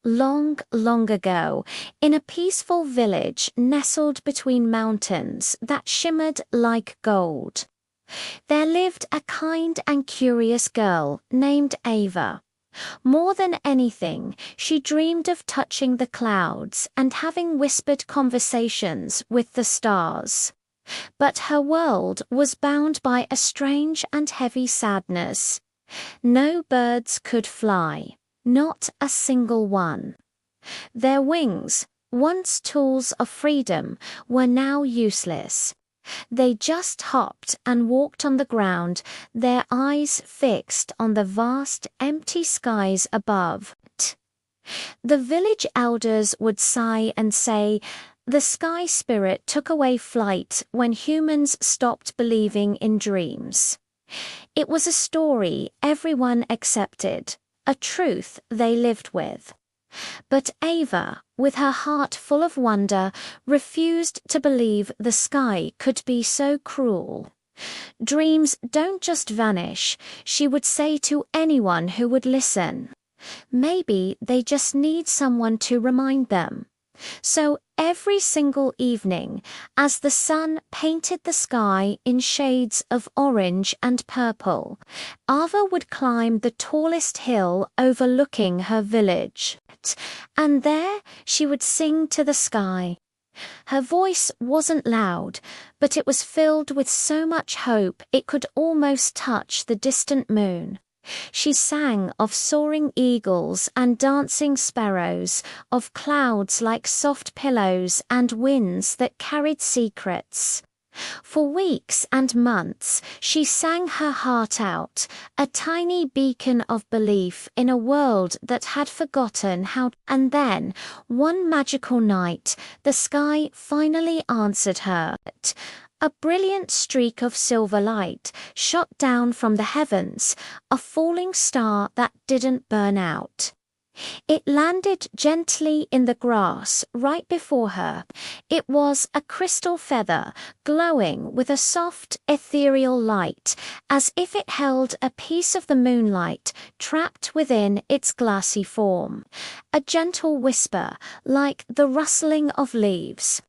long, long ago, in a peaceful village nestled between mountains that shimmered like gold, there lived a kind and curious girl named Ava. More than anything, she dreamed of touching the clouds and having whispered conversations with the stars. But her world was bound by a strange and heavy sadness. No birds could fly, not a single one. Their wings, once tools of freedom, were now useless. They just hopped and walked on the ground, their eyes fixed on the vast, empty skies above. The village elders would sigh and say, "The sky spirit took away flight when humans stopped believing in dreams." It was a story everyone accepted, a truth they lived with. But Ava, with her heart full of wonder, refused to believe the sky could be so cruel. "Dreams don't just vanish," she would say to anyone who would listen. "Maybe they just need someone to remind them." So every single evening, as the sun painted the sky in shades of orange and purple, Ava would climb the tallest hill overlooking her village. And there she would sing to the sky. Her voice wasn't loud, but it was filled with so much hope it could almost touch the distant moon. She sang of soaring eagles and dancing sparrows, of clouds like soft pillows and winds that carried secrets. For weeks and months, she sang her heart out, a tiny beacon of belief in a world that had forgotten how. And then, one magical night, the sky finally answered her. A brilliant streak of silver light shot down from the heavens, a falling star that didn't burn out. It landed gently in the grass right before her. It was a crystal feather, glowing with a soft, ethereal light, as if it held a piece of the moonlight trapped within its glassy form. A gentle whisper, like the rustling of leaves,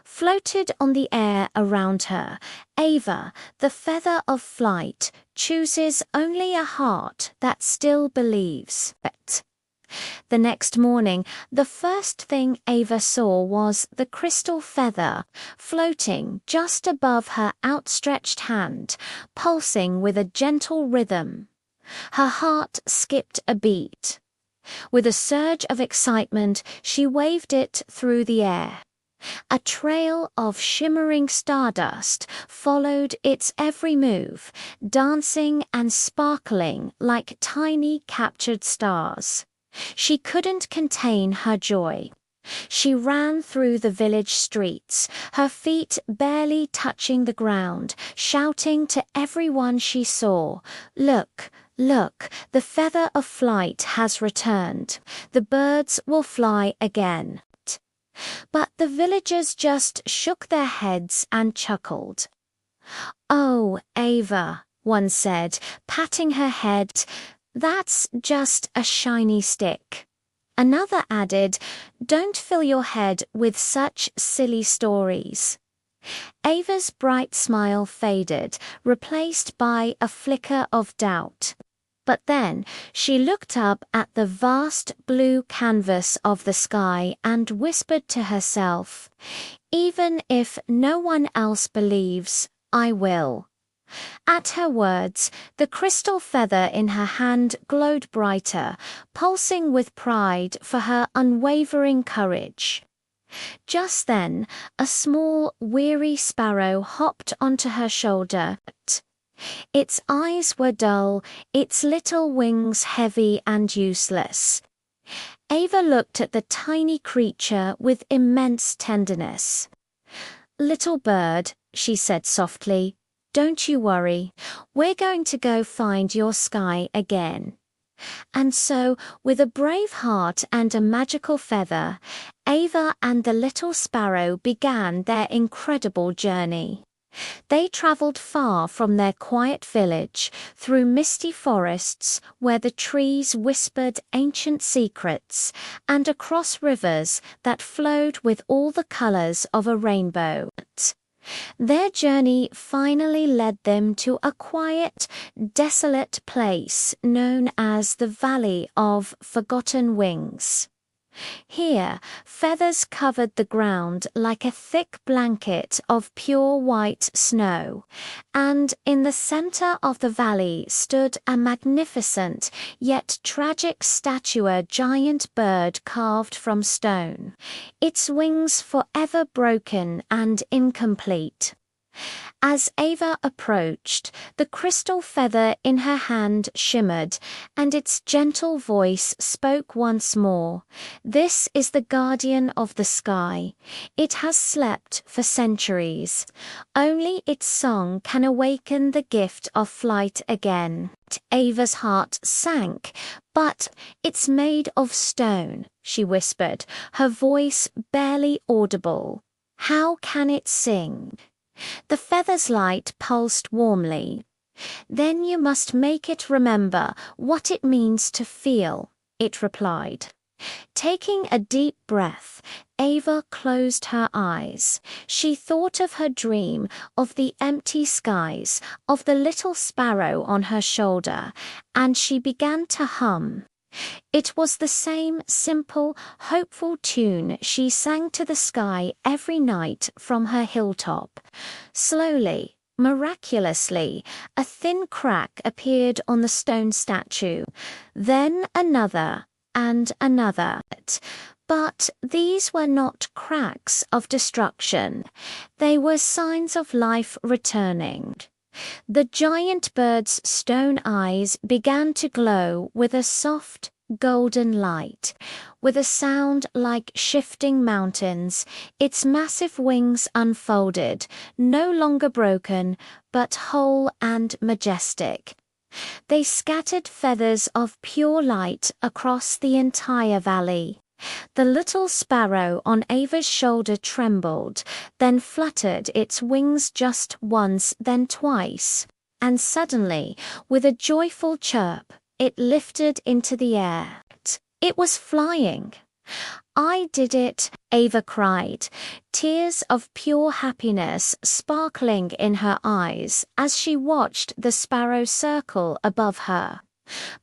floated on the air around her. Ava, the feather of flight, chooses only a heart that still believes. The next morning, the first thing Ava saw was the crystal feather, floating just above her outstretched hand, pulsing with a gentle rhythm. Her heart skipped a beat. With a surge of excitement, she waved it through the air. A trail of shimmering stardust followed its every move, dancing and sparkling like tiny captured stars. She couldn't contain her joy. She ran through the village streets, her feet barely touching the ground, shouting to everyone she saw, "Look, look, the feather of flight has returned. The birds will fly again." But the villagers just shook their heads and chuckled. "Oh, Ava," one said, patting her head, "that's just a shiny stick." Another added, "Don't fill your head with such silly stories." Ava's bright smile faded, replaced by a flicker of doubt. But then she looked up at the vast blue canvas of the sky and whispered to herself, "Even if no one else believes, I will." At her words, the crystal feather in her hand glowed brighter, pulsing with pride for her unwavering courage. Just then, a small, weary sparrow hopped onto her shoulder. Its eyes were dull, its little wings heavy and useless. Ava looked at the tiny creature with immense tenderness. "Little bird," she said softly, "don't you worry. We're going to go find your sky again." And so, with a brave heart and a magical feather, Ava and the little sparrow began their incredible journey. They traveled far from their quiet village, through misty forests where the trees whispered ancient secrets, and across rivers that flowed with all the colors of a rainbow. Their journey finally led them to a quiet, desolate place known as the Valley of Forgotten Wings. Here, feathers covered the ground like a thick blanket of pure white snow, and in the center of the valley stood a magnificent yet tragic giant bird carved from stone, its wings forever broken and incomplete. As Ava approached, the crystal feather in her hand shimmered, and its gentle voice spoke once more. "This is the guardian of the sky. It has slept for centuries. Only its song can awaken the gift of flight again." Ava's heart sank. "But it's made of stone," she whispered, her voice barely audible. "How can it sing?" The feather's light pulsed warmly. "Then you must make it remember what it means to feel," it replied. Taking a deep breath, Ava closed her eyes. She thought of her dream, of the empty skies, of the little sparrow on her shoulder, and she began to hum. It was the same simple, hopeful tune she sang to the sky every night from her hilltop. Slowly, miraculously, a thin crack appeared on the stone statue, then another and another. But these were not cracks of destruction. They were signs of life returning. The giant bird's stone eyes began to glow with a soft, golden light. With a sound like shifting mountains, its massive wings unfolded, no longer broken, but whole and majestic. They scattered feathers of pure light across the entire valley. The little sparrow on Ava's shoulder trembled, then fluttered its wings just once, then twice, and suddenly, with a joyful chirp, it lifted into the air. It was flying. "I did it," Ava cried, tears of pure happiness sparkling in her eyes as she watched the sparrow circle above her.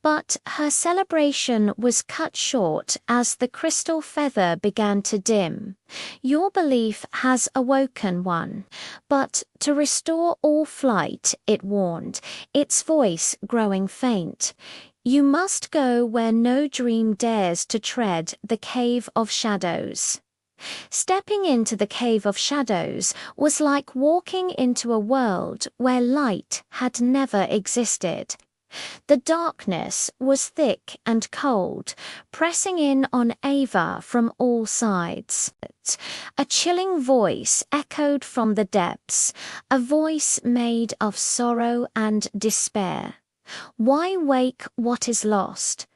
But her celebration was cut short as the crystal feather began to dim. "Your belief has awoken one, but to restore all flight," it warned, its voice growing faint, "you must go where no dream dares to tread, the Cave of Shadows." Stepping into the Cave of Shadows was like walking into a world where light had never existed. The darkness was thick and cold, pressing in on Ava from all sides. A chilling voice echoed from the depths, a voice made of sorrow and despair. "Why wake what is lost?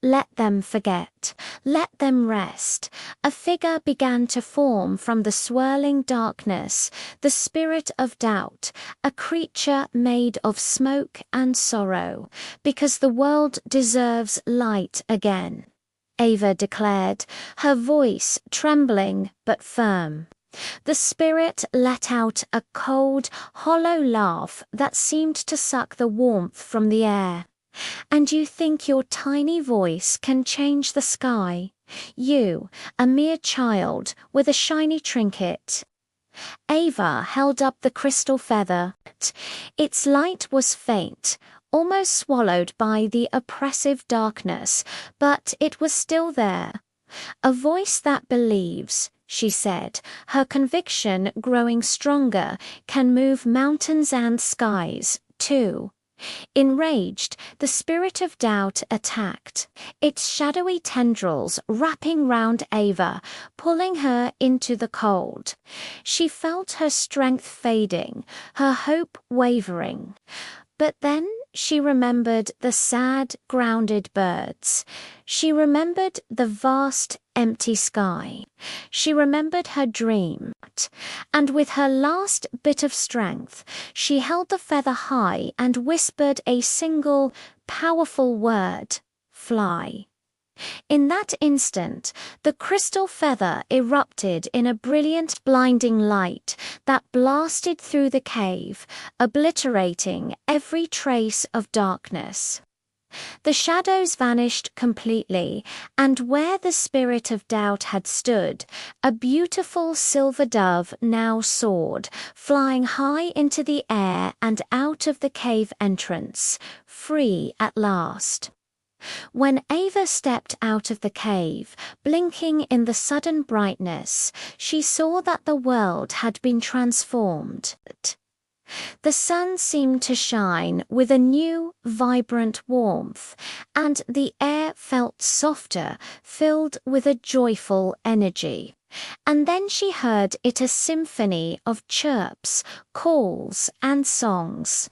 Let them forget. Let them rest." A figure began to form from the swirling darkness, the spirit of doubt, a creature made of smoke and sorrow, because the world deserves light again, Ava declared, her voice trembling but firm. The spirit let out a cold, hollow laugh that seemed to suck the warmth from the air. "And you think your tiny voice can change the sky? You, a mere child, with a shiny trinket?" Ava held up the crystal feather. Its light was faint, almost swallowed by the oppressive darkness, but it was still there. "A voice that believes," she said, her conviction growing stronger, "can move mountains and skies, too." Enraged, the spirit of doubt attacked, its shadowy tendrils wrapping round Ava, pulling her into the cold. She felt her strength fading, her hope wavering. But then she remembered the sad, grounded birds. She remembered the vast, empty sky. She remembered her dream. And with her last bit of strength, she held the feather high and whispered a single, powerful word: fly. In that instant, the crystal feather erupted in a brilliant, blinding light that blasted through the cave, obliterating every trace of darkness. The shadows vanished completely, and where the spirit of doubt had stood, a beautiful silver dove now soared, flying high into the air and out of the cave entrance, free at last. When Ava stepped out of the cave, blinking in the sudden brightness, she saw that the world had been transformed. The sun seemed to shine with a new, vibrant warmth, and the air felt softer, filled with a joyful energy. And then she heard it a symphony of chirps, calls, and songs.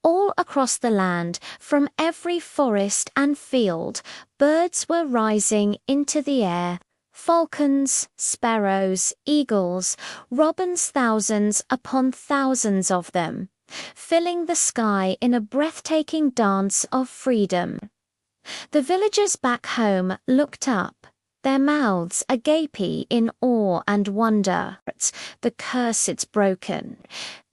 All across the land, from every forest and field, birds were rising into the air. Falcons, sparrows, eagles, robins, thousands upon thousands of them, filling the sky in a breathtaking dance of freedom. The villagers back home looked up, their mouths agape in awe and wonder. The curse is broken,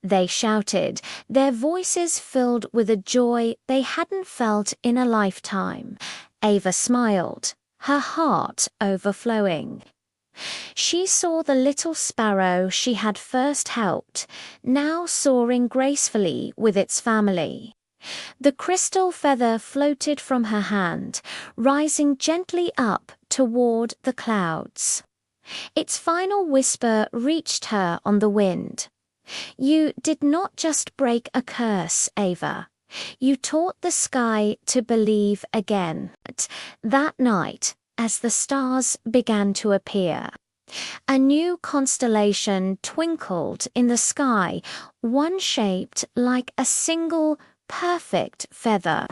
they shouted, their voices filled with a joy they hadn't felt in a lifetime. Ava smiled, her heart overflowing. She saw the little sparrow she had first helped, now soaring gracefully with its family. The crystal feather floated from her hand, rising gently up toward the clouds. Its final whisper reached her on the wind. You did not just break a curse, Ava. You taught the sky to believe again. That night, as the stars began to appear, a new constellation twinkled in the sky, one shaped like a single, perfect feather.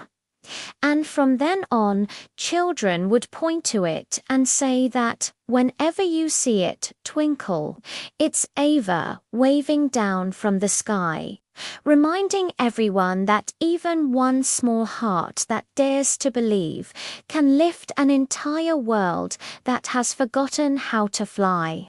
And from then on, children would point to it and say that whenever you see it twinkle, it's Ava waving down from the sky, reminding everyone that even one small heart that dares to believe can lift an entire world that has forgotten how to fly.